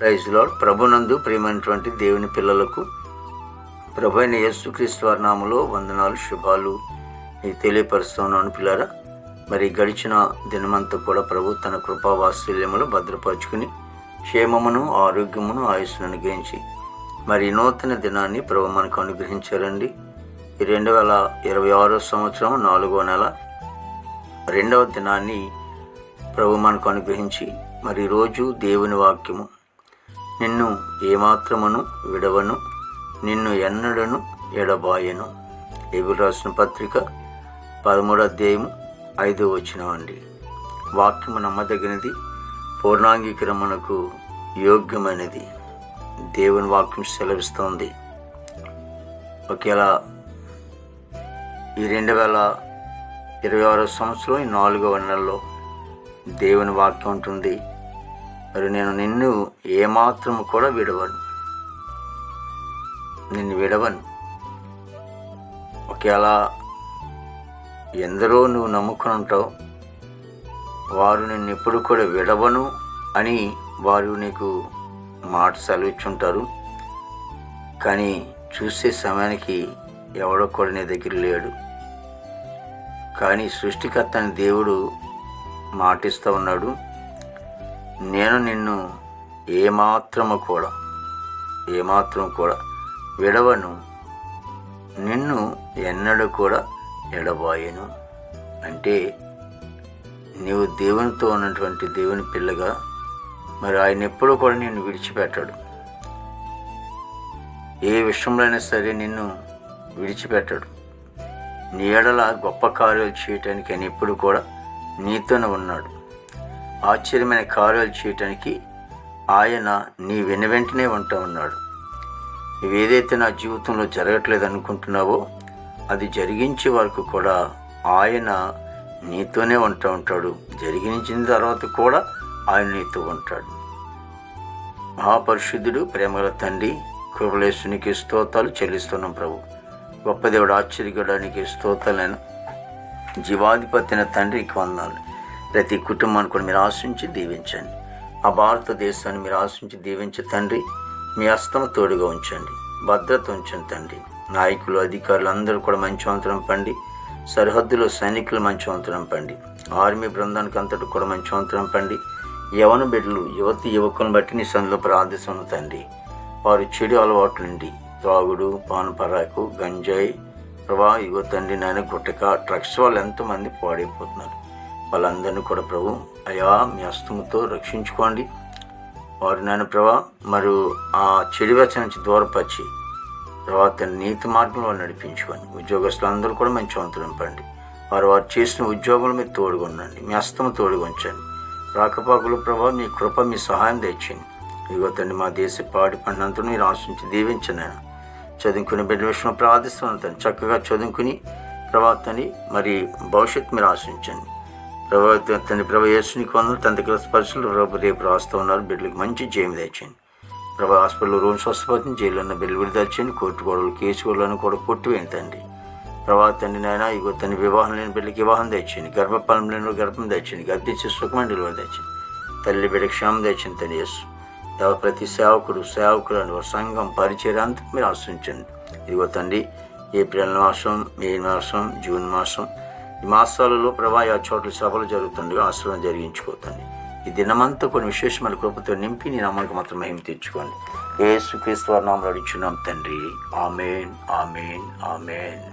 Praise lord. ప్రభునందు ప్రియమైనటువంటి దేవుని పిల్లలకు ప్రభు అయిన యేసుక్రీస్తు వారి నామములో వందనాలు, శుభాలు మీకు తెలియపరుస్తున్నాను పిల్లరా. మరి గడిచిన దినమంతా కూడా ప్రభు తన కృపా వాత్సల్యములు భద్రపరుచుకుని క్షేమమును, ఆరోగ్యమును, ఆయుస్సును అనుగ్రహించి మరి నూతన దినాన్ని ప్రభు మనకు అనుగ్రహించారండి. ఈ 2026 సంవత్సరం 4వ నెల 2వ దినాన్ని ప్రభు మనకు అనుగ్రహించి మరి రోజు దేవుని వాక్యము, నిన్ను ఏమాత్రమును విడవను, నిన్ను ఎన్నడను ఎడబాయను. హెబ్రీయులకు రాసిన పత్రిక 13వ అధ్యాయము 5వ వచనం అండి. వాక్యము నమ్మదగినది, పూర్ణాంగీకరణకు యోగ్యమైనది. దేవుని వాక్యం సెలవిస్తోంది. ఒకేలా ఈ 2026 సంవత్సరం 4వ నెలలో దేవుని వాక్యం ఉంటుంది. మరి నేను నిన్ను ఏమాత్రము కూడా విడవను, నిన్ను విడవను. ఒకేలా ఎందరో నువ్వు నమ్ముకుని ఉంటావు, వారు నిన్ను ఎప్పుడు కూడా విడవను అని వారు నీకు మాట సెలవిచ్చుంటారు. కానీ చూసే సమయానికి ఎవడో కూడా నీ దగ్గర లేడు. కానీ సృష్టికర్త అని దేవుడు మాటిస్తూ ఉన్నాడు, నేను నిన్ను ఏమాత్రము కూడా విడవను, నిన్ను ఎన్నడూ కూడా ఎడబాయను. అంటే నీవు దేవునితో ఉన్నటువంటి దేవుని పిల్లగా మరి ఆయన ఎప్పుడూ కూడా నిన్ను విడిచిపెట్టాడు. ఏ విషయంలో అయినా సరే నిన్ను విడిచిపెట్టాడు. నీ ఎడల గొప్ప కార్యాలు చేయటానికి ఆయన ఎప్పుడు కూడా నీతోనే ఉన్నాడు. ఆశ్చర్యమైన కార్యాలు చేయటానికి ఆయన నీ వెనువెంటనే ఉంటూ ఉన్నాడు. ఇవేదైతే నా జీవితంలో జరగట్లేదు అనుకుంటున్నావో అది జరిగించే వరకు కూడా ఆయన నీతోనే ఉంటూ ఉంటాడు. జరిగించిన తర్వాత కూడా ఆయన నీతో ఉంటాడు. మహాపరిశుద్ధుడు, ప్రేమగల తండ్రి, కృపలేసునికి స్తోత్రాలు చెల్లిస్తున్నాం ప్రభు. గొప్ప దేవుడు, ఆశ్చర్యగడానికి స్తోత్రాలను జీవాధిపతి అయిన తండ్రికి వందనాలు. ప్రతి కుటుంబాన్ని కూడా మీరు ఆశించి దీవించండి. ఆ భారతదేశాన్ని మీరు ఆశించి దీవించే తండ్రి, మీ హస్తము తోడుగా ఉంచండి, భద్రత ఉంచండి తండ్రి. నాయకులు, అధికారులు అందరూ కూడా మంచివంతరం పండి, సరిహద్దులో సైనికులు మంచివంతరం పండి, ఆర్మీ బృందానికి అంతటి కూడా మంచివంతరం పండి. యవన బిడ్డలు, యువకులను బట్టి నీ సందులో ప్రార్థిస్తున్నాం తండ్రి. వారు చెడు అలవాట్ల నుండి, త్రాగుడు, పానపరాకు, గంజాయి ప్రభా, ఇగో తండ్రి నాయన గుట్టక, డ్రగ్స్ వాళ్ళు ఎంతోమంది పాడైపోతున్నారు. వాళ్ళందరినీ కూడా ప్రభు అయ్యా మీ హస్తముతో రక్షించుకోండి. వారు నాయన ప్రభా మరి ఆ చెడు వ్యసనం నుంచి దూరపరిచి తర్వాత నీతి మార్గంలో నడిపించుకొని ఉద్యోగస్తులందరూ కూడా మంచి వంతులు పండి. వారు చేసిన ఉద్యోగులు మీరు తోడుగా ఉండండి, మీ హస్తము తోడుగా ఉంచండి. రాకపోకలు ప్రభావ మీ కృప, మీ సహాయం తెచ్చింది. ఇదిగో తండ్రి మా దేశ పాడి పంటంతా మీరు ఆశించి దీవించండి. ఆయన చదువుకునే బిడ్డ విషయంలో ప్రార్థిస్తున్నాను తండ్రి. చక్కగా చదువుకుని ప్రభావాన్ని మరి భవిష్యత్తు మీరు ఆశించండి. ప్రభా యేసునికి వందలు. తండ్రి క్లాస్ పరిస్థితులు రేపు రాస్తూ ఉన్నారు. బిడ్డలకు మంచి జయం తెచ్చండి ప్రభా. హాస్పిటల్లో రూమ్స్ స్వస్థపడుతుంది, జైల్లో ఉన్న బిడ్డలు విడుదల చేయండి. కోర్టు గొడవలు, కేసు గొడవలను కూడా కొట్టివేయండి తండ్రి. ప్రభా తండ్రి నాయన ఇగో తండ్రి వివాహం లేని బిడ్డలకి వివాహం తెచ్చండి, గర్భఫలం లేని గర్భం తెచ్చండి, గర్భించి సుఖమైన డెలివరీ తెచ్చండి. తల్లి బిడ్డ క్షేమం తెచ్చండి తండ్రి యేసు. ప్రతి సేవకులను సంఘం పరిచయం అంతా మీరు ఆశ్రయించండి. ఇదిగో తండ్రి ఏప్రిల్ మాసం, మే మాసం, జూన్ మాసం, ఈ మాసాలలో ప్రభా ఆ చోట్ల సభలు జరుగుతుండగా ఆశ్రమం జరిగించుకోతండి. ఈ దినమంతా కొన్ని విశేషమైన కృపతో నింపి నీ నామానికి మాత్రం మహిమ తెచ్చుకోండి. యేసుక్రీస్తు వారి నామములో అడుగుచున్నాం తండ్రి. ఆమేన్, ఆమేన్, ఆమేన్.